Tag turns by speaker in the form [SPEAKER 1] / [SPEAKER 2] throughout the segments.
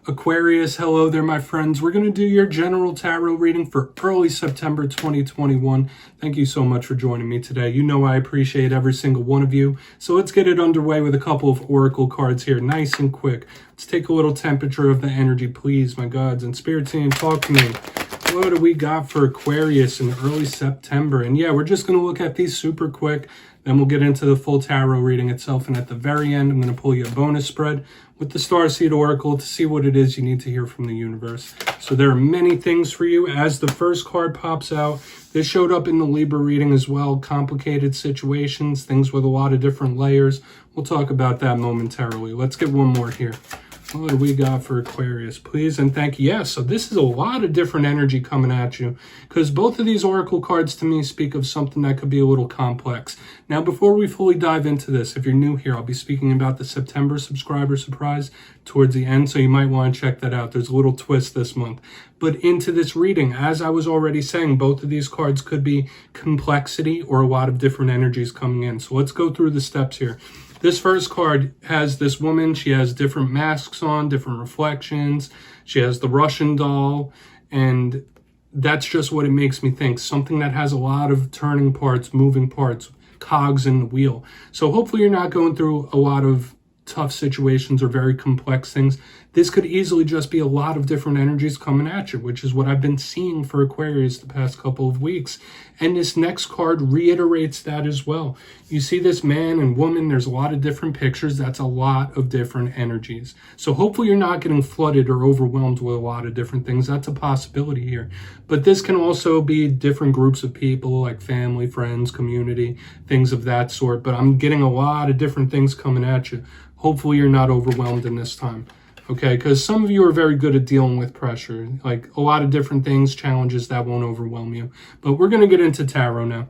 [SPEAKER 1] Aquarius, hello there, my friends. We're going to do your general tarot reading for early September 2021. Thank you so much for joining me today. You know I appreciate every single one of you. So let's get it underway with a couple of oracle cards here, nice and quick. Let's take a little temperature of the energy, please, my gods and spirits, team, talk to me. What do we got for Aquarius in early September? And yeah, we're just going to look at these super quick. Then we'll get into the full tarot reading itself. And at the very end, I'm going to pull you a bonus spread with the Starseed Oracle to see what it is you need to hear from the universe. So there are many things for you. As the first card pops out, this showed up in the Libra reading as well. Complicated situations, things with a lot of different layers. We'll talk about that momentarily. Let's get one more here. What do we got for Aquarius, please? And thank you. Yeah, so this is a lot of different energy coming at you because both of these oracle cards to me speak of something that could be a little complex. Now, before we fully dive into this, if you're new here, I'll be speaking about the September subscriber surprise towards the end, so you might want to check that out. There's a little twist this month. But into this reading, as I was already saying, both of these cards could be complexity or a lot of different energies coming in. So let's go through the steps here. This first card has this woman. She has different masks on, different reflections. She has the Russian doll. And that's just what it makes me think. Something that has a lot of turning parts, moving parts, cogs in the wheel. So hopefully you're not going through a lot of tough situations or very complex things. This could easily just be a lot of different energies coming at you, which is what I've been seeing for Aquarius the past couple of weeks. And this next card reiterates that as well. You see this man and woman, there's a lot of different pictures. That's a lot of different energies. So hopefully you're not getting flooded or overwhelmed with a lot of different things. That's a possibility here. But this can also be different groups of people like family, friends, community, things of that sort. But I'm getting a lot of different things coming at you. Hopefully you're not overwhelmed in this time. Okay, because some of you are very good at dealing with pressure, like a lot of different things, challenges that won't overwhelm you. But we're going to get into tarot now.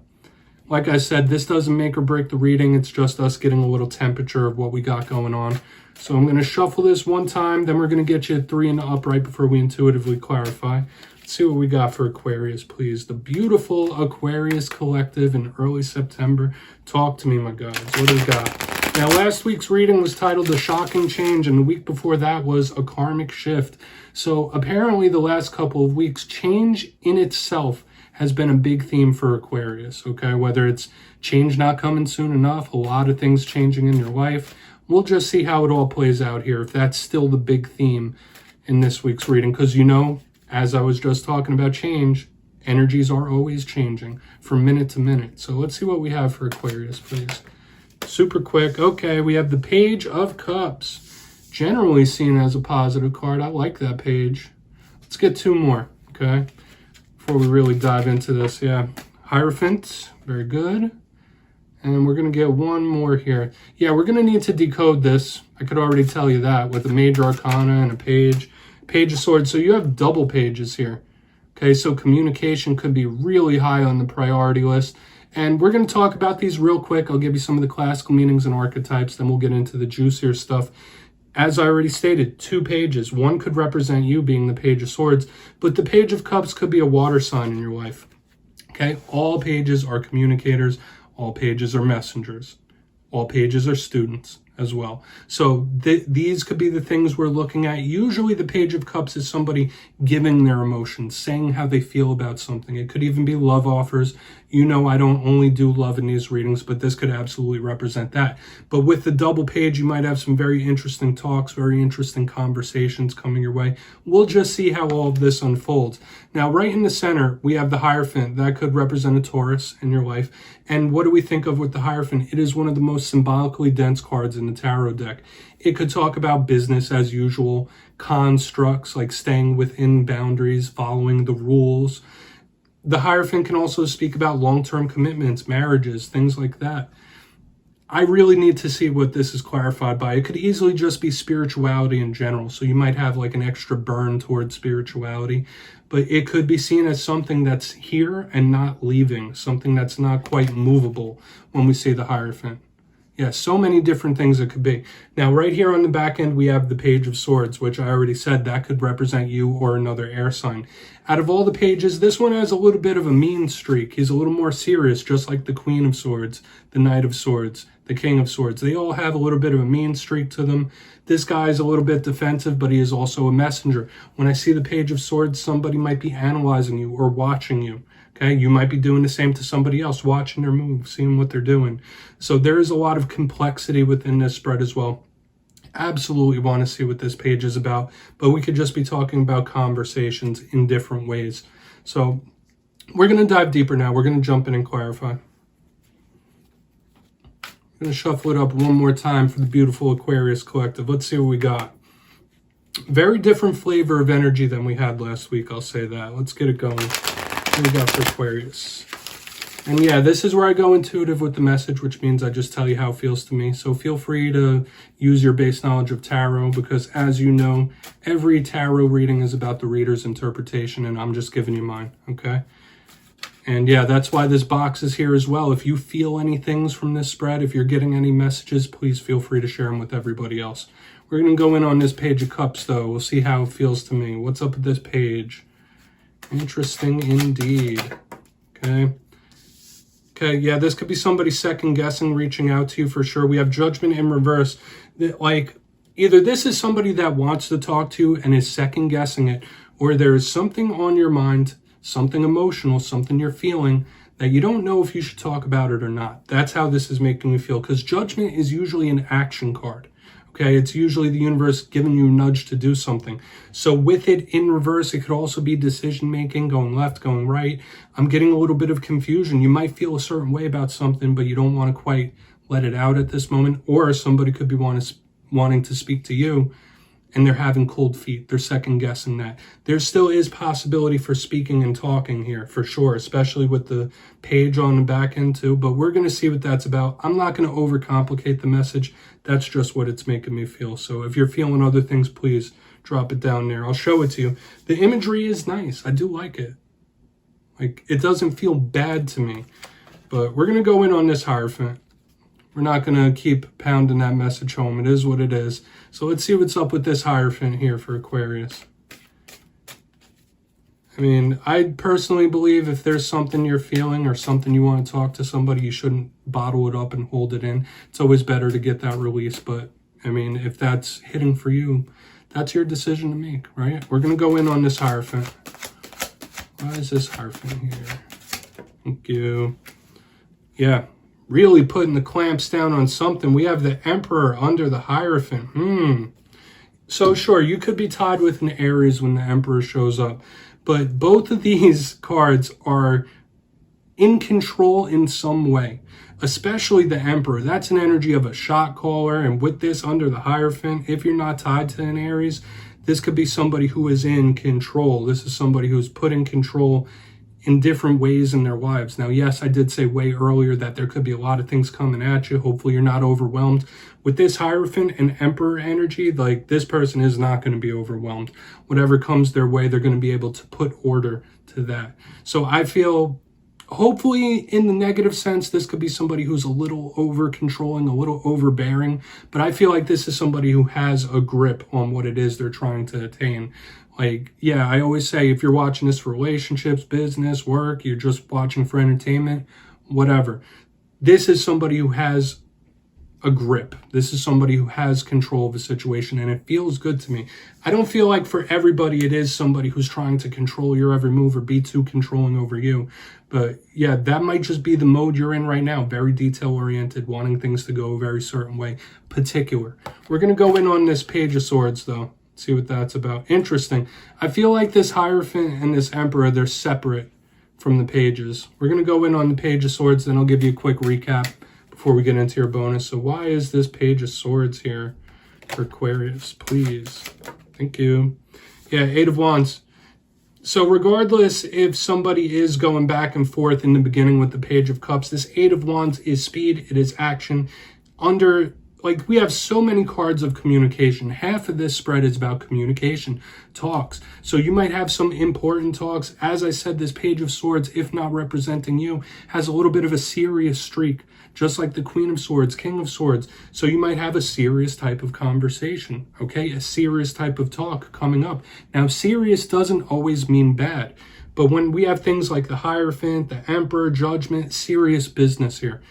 [SPEAKER 1] Like I said, this doesn't make or break the reading. It's just us getting a little temperature of what we got going on. So I'm going to shuffle this one time. Then we're going to get you 3 and up right before we intuitively clarify. Let's see what we got for Aquarius, please. The beautiful Aquarius collective in early September. Talk to me, my guys. What do we got? Now, last week's reading was titled A Shocking Change, and the week before that was A Karmic Shift. So apparently the last couple of weeks, change in itself has been a big theme for Aquarius, okay? Whether it's change not coming soon enough, a lot of things changing in your life. We'll just see how it all plays out here, if that's still the big theme in this week's reading. Because you know, as I was just talking about change, energies are always changing from minute to minute. So let's see what we have for Aquarius, please. Super quick. Okay, we have the Page of Cups, generally seen as a positive card. I like that page. Let's get 2 more, okay, before we really dive into this. Yeah, Hierophant, very good. And we're going to get 1 more here. Yeah, we're going to need to decode this. I could already tell you that with a Major Arcana and a Page of Swords. So you have double pages here. Okay, so communication could be really high on the priority list. And we're going to talk about these real quick. I'll give you some of the classical meanings and archetypes. Then we'll get into the juicier stuff. As I already stated, 2 pages. One could represent you being the Page of Swords, but the Page of Cups could be a water sign in your life. Okay? All pages are communicators. All pages are messengers. All pages are students as well. So these could be the things we're looking at. Usually the Page of Cups is somebody giving their emotions, saying how they feel about something. It could even be love offers. You know, I don't only do love in these readings, but this could absolutely represent that. But with the double page, you might have some very interesting talks, very interesting conversations coming your way. We'll just see how all of this unfolds. Now, right in the center, we have the Hierophant. That could represent a Taurus in your life. And what do we think of with the Hierophant? It is one of the most symbolically dense cards in the tarot deck. It could talk about business as usual, constructs like staying within boundaries, following the rules. The Hierophant can also speak about long-term commitments, marriages, things like that. I really need to see what this is clarified by. It could easily just be spirituality in general. So you might have like an extra burn towards spirituality, but it could be seen as something that's here and not leaving, something that's not quite movable when we say the Hierophant. Yeah, so many different things it could be. Now, right here on the back end, we have the Page of Swords, which I already said that could represent you or another air sign. Out of all the pages, this one has a little bit of a mean streak. He's a little more serious, just like the Queen of Swords, the Knight of Swords, the King of Swords. They all have a little bit of a mean streak to them. This guy is a little bit defensive, but he is also a messenger. When I see the Page of Swords, somebody might be analyzing you or watching you. Okay, you might be doing the same to somebody else, watching their moves, seeing what they're doing. So there is a lot of complexity within this spread as well. Absolutely want to see what this page is about, but we could just be talking about conversations in different ways. So we're going to dive deeper now. We're going to jump in and clarify. I'm going to shuffle it up one more time for the beautiful Aquarius collective. Let's see what we got. Very different flavor of energy than we had last week, I'll say that. Let's get it going. What do we got for Aquarius? And yeah, this is where I go intuitive with the message, which means I just tell you how it feels to me. So feel free to use your base knowledge of tarot, because as you know, every tarot reading is about the reader's interpretation, and I'm just giving you mine, okay? And yeah, that's why this box is here as well. If you feel any things from this spread, if you're getting any messages, please feel free to share them with everybody else. We're going to go in on this Page of Cups, though. We'll see how it feels to me. What's up with this page? Interesting indeed. Okay. Okay, yeah, this could be somebody second-guessing, reaching out to you for sure. We have Judgment in reverse. Like, either this is somebody that wants to talk to you and is second-guessing it, or there is something on your mind, something emotional, something you're feeling that you don't know if you should talk about it or not. That's how this is making you feel, because Judgment is usually an action card. Okay, it's usually the universe giving you a nudge to do something. So with it in reverse, it could also be decision-making, going left, going right. I'm getting a little bit of confusion. You might feel a certain way about something, but you don't want to quite let it out at this moment. Or somebody could be wanting to speak to you, and they're having cold feet. They're second-guessing that. There still is possibility for speaking and talking here, for sure, especially with the page on the back end too. But we're going to see what that's about. I'm not going to overcomplicate the message. That's just what it's making me feel. So if you're feeling other things, please drop it down there. I'll show it to you. The imagery is nice. I do like it. Like, it doesn't feel bad to me. But we're going to go in on this Hierophant. We're not going to keep pounding that message home. It is what it is. So let's see what's up with this Hierophant here for Aquarius. I mean, I personally believe if there's something you're feeling or something you want to talk to somebody, you shouldn't bottle it up and hold it in. It's always better to get that release. But, I mean, if that's hitting for you, that's your decision to make, right? We're going to go in on this Hierophant. Why is this Hierophant here? Thank you. Yeah. Really putting the clamps down on something. We have the Emperor under the Hierophant. So sure, you could be tied with an Aries when the Emperor shows up. But both of these cards are in control in some way. Especially the Emperor. That's an energy of a shot caller. And with this under the Hierophant, if you're not tied to an Aries, this could be somebody who is in control. This is somebody who's put in control in different ways in their lives. Now, yes, I did say way earlier that there could be a lot of things coming at you. Hopefully you're not overwhelmed. With this Hierophant and Emperor energy, like, this person is not going to be overwhelmed. Whatever comes their way, they're going to be able to put order to that. So I feel, hopefully in the negative sense, this could be somebody who's a little over-controlling, a little overbearing. But I feel like this is somebody who has a grip on what it is they're trying to attain. Like, yeah, I always say if you're watching this for relationships, business, work, you're just watching for entertainment, whatever. This is somebody who has a grip. This is somebody who has control of a situation, and it feels good to me. I don't feel like for everybody it is somebody who's trying to control your every move or be too controlling over you. But yeah, that might just be the mode you're in right now. Very detail-oriented, wanting things to go a very certain way. Particular. We're going to go in on this Page of Swords, though. See what that's about. Interesting. I feel like this Hierophant and this Emperor, they're separate from the pages. We're going to go in on the Page of Swords, then I'll give you a quick recap before we get into your bonus. So why is this Page of Swords here for Aquarius, please? Thank you. Yeah, Eight of Wands. So regardless if somebody is going back and forth in the beginning with the Page of Cups, this Eight of Wands is speed, it is action. Like, we have so many cards of communication. Half of this spread is about communication, talks. So you might have some important talks. As I said, this Page of Swords, if not representing you, has a little bit of a serious streak, just like the Queen of Swords, King of Swords. So you might have a serious type of conversation, okay? A serious type of talk coming up. Now, serious doesn't always mean bad. But when we have things like the Hierophant, the Emperor, Judgment, serious business here.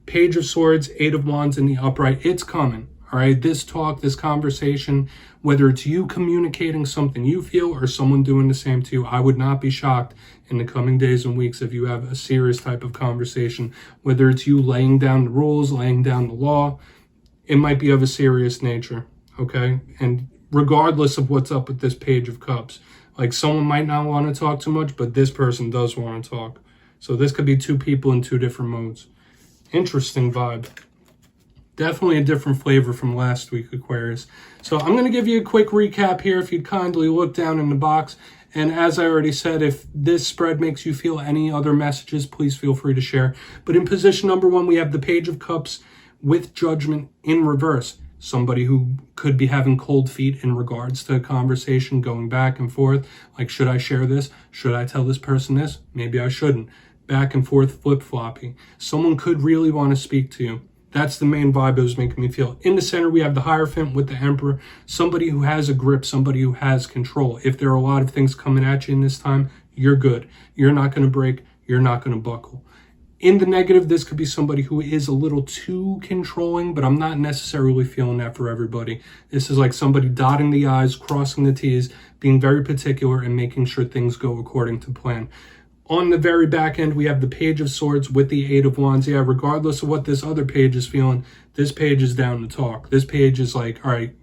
[SPEAKER 1] Page of Swords, Eight of Wands in the upright. It's coming. All right, this talk, this conversation, whether it's you communicating something you feel or someone doing the same to you, I would not be shocked in the coming days and weeks if you have a serious type of conversation, whether it's you laying down the rules, laying down the law, it might be of a serious nature, okay? And regardless of what's up with this Page of Cups, like someone might not want to talk too much, but this person does want to talk. So this could be two people in two different modes. Interesting vibe. Definitely a different flavor from last week, Aquarius. So I'm going to give you a quick recap here if you'd kindly look down in the box. And as I already said, if this spread makes you feel any other messages, please feel free to share. But in position number 1, we have the Page of Cups with Judgment in reverse. Somebody who could be having cold feet in regards to a conversation, going back and forth. Like, should I share this? Should I tell this person this? Maybe I shouldn't. Back and forth, flip-floppy. Someone could really want to speak to you. That's the main vibe it was making me feel. In the center, we have the Hierophant with the Emperor. Somebody who has a grip, somebody who has control. If there are a lot of things coming at you in this time, you're good. You're not going to break. You're not going to buckle. In the negative, this could be somebody who is a little too controlling, but I'm not necessarily feeling that for everybody. This is like somebody dotting the I's, crossing the T's, being very particular, and making sure things go according to plan. On the very back end, we have the Page of Swords with the Eight of Wands. Yeah, regardless of what this other page is feeling, this page is down to talk. This page is like, all right,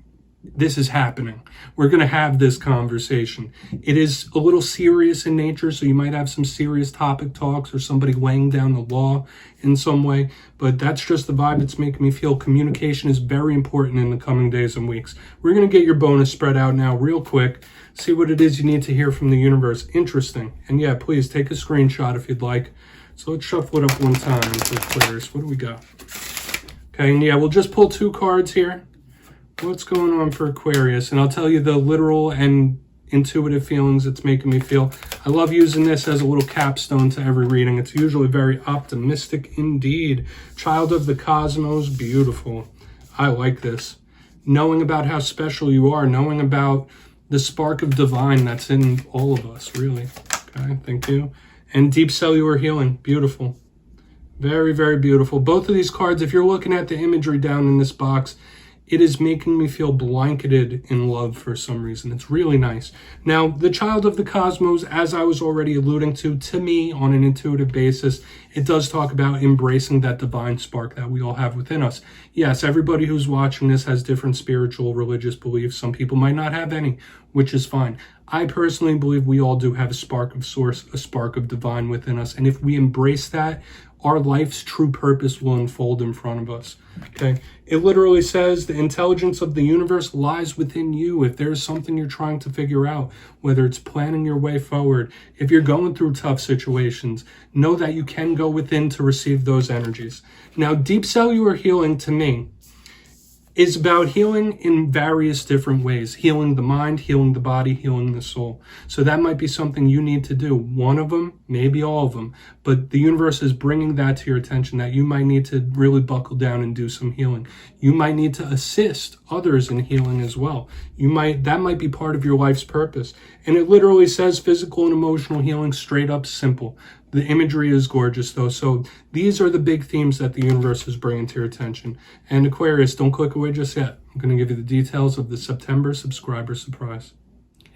[SPEAKER 1] this is happening. We're going to have this conversation. It is a little serious in nature, so you might have some serious topic talks or somebody laying down the law in some way, but that's just the vibe that's making me feel communication is very important in the coming days and weeks. We're going to get your bonus spread out now real quick, see what it is you need to hear from the universe. Interesting. And yeah, please take a screenshot if you'd like. So let's shuffle it up one time for Aquarius. What do we got? Okay, and yeah, we'll just pull 2 cards here. What's going on for Aquarius? And I'll tell you the literal and intuitive feelings it's making me feel. I love using this as a little capstone to every reading. It's usually very optimistic indeed. Child of the Cosmos, beautiful. I like this. Knowing about how special you are, knowing about the spark of divine that's in all of us, really. Okay, thank you. And deep cellular healing, beautiful. Very, very beautiful. Both of these cards, if you're looking at the imagery down in this box, it is making me feel blanketed in love for some reason. It's really nice. Now, the Child of the Cosmos, as I was already alluding to me on an intuitive basis, it does talk about embracing that divine spark that we all have within us. Yes, everybody who's watching this has different spiritual, religious beliefs. Some people might not have any, which is fine. I personally believe we all do have a spark of source, a spark of divine within us. And if we embrace that, our life's true purpose will unfold in front of us. Okay, it literally says the intelligence of the universe lies within you. If there's something you're trying to figure out, whether it's planning your way forward, if you're going through tough situations, know that you can go within to receive those energies. Now, deep cellular healing to me is about healing in various different ways. Healing the mind, healing the body, healing the soul. So that might be something you need to do. One of them, maybe all of them. But the universe is bringing that to your attention that you might need to really buckle down and do some healing. You might need to assist others in healing as well. That might be part of your life's purpose. And it literally says physical and emotional healing, straight up simple. The imagery is gorgeous though. So these are the big themes that the universe is bringing to your attention. And Aquarius, don't click away just yet. I'm going to give you the details of the September subscriber surprise.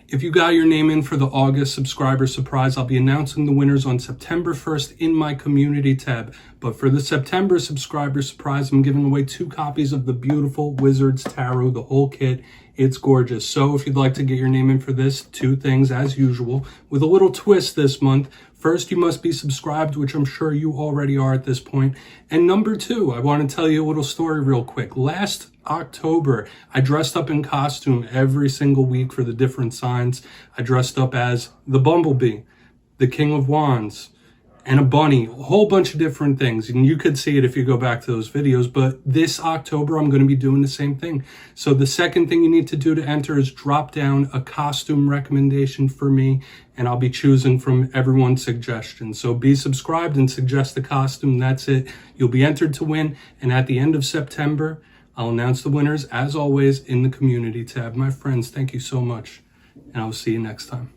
[SPEAKER 1] If you got your name in for the August subscriber surprise, I'll be announcing the winners on September 1st in my community tab. But for the September subscriber surprise, I'm giving away 2 copies of the beautiful Wizards Tarot, the whole kit. It's gorgeous. So if you'd like to get your name in for this, 2 things as usual, with a little twist this month. First, you must be subscribed, which I'm sure you already are at this point. And number 2, I want to tell you a little story real quick. Last October, I dressed up in costume every single week for the different signs. I dressed up as the Bumblebee, the King of Wands, and a bunny, a whole bunch of different things. And you could see it if you go back to those videos. But this October, I'm going to be doing the same thing. So the second thing you need to do to enter is drop down a costume recommendation for me, and I'll be choosing from everyone's suggestions. So be subscribed and suggest the costume. That's it. You'll be entered to win. And at the end of September, I'll announce the winners, as always, in the community tab. My friends, thank you so much. And I'll see you next time.